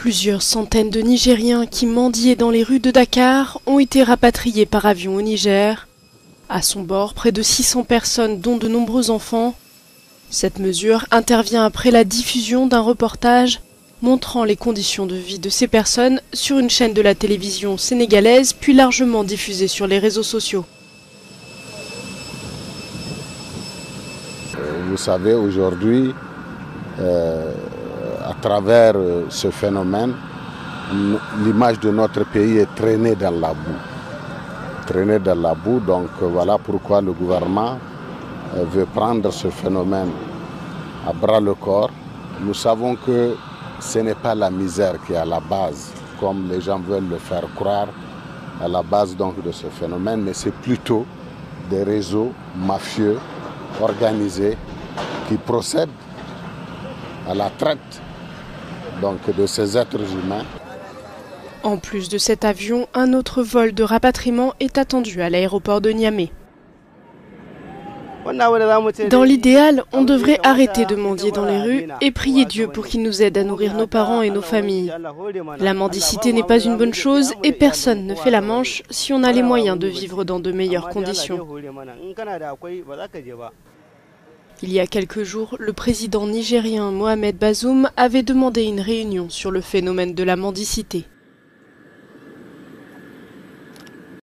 Plusieurs centaines de Nigériens qui mendiaient dans les rues de Dakar ont été rapatriés par avion au Niger. À son bord, près de 600 personnes, dont de nombreux enfants. Cette mesure intervient après la diffusion d'un reportage montrant les conditions de vie de ces personnes sur une chaîne de la télévision sénégalaise, puis largement diffusée sur les réseaux sociaux. Vous savez, aujourd'hui, à travers ce phénomène, l'image de notre pays est traînée dans la boue. Traînée dans la boue, donc voilà pourquoi le gouvernement veut prendre ce phénomène à bras le corps. Nous savons que ce n'est pas la misère qui est à la base, comme les gens veulent le faire croire, à la base donc de ce phénomène, mais c'est plutôt des réseaux mafieux organisés qui procèdent à la traite donc, de ces êtres humains. En plus de cet avion, un autre vol de rapatriement est attendu à l'aéroport de Niamey. Dans l'idéal, on devrait arrêter de mendier dans les rues et prier Dieu pour qu'il nous aide à nourrir nos parents et nos familles. La mendicité n'est pas une bonne chose et personne ne fait la manche si on a les moyens de vivre dans de meilleures conditions. Il y a quelques jours, le président nigérien Mohamed Bazoum avait demandé une réunion sur le phénomène de la mendicité.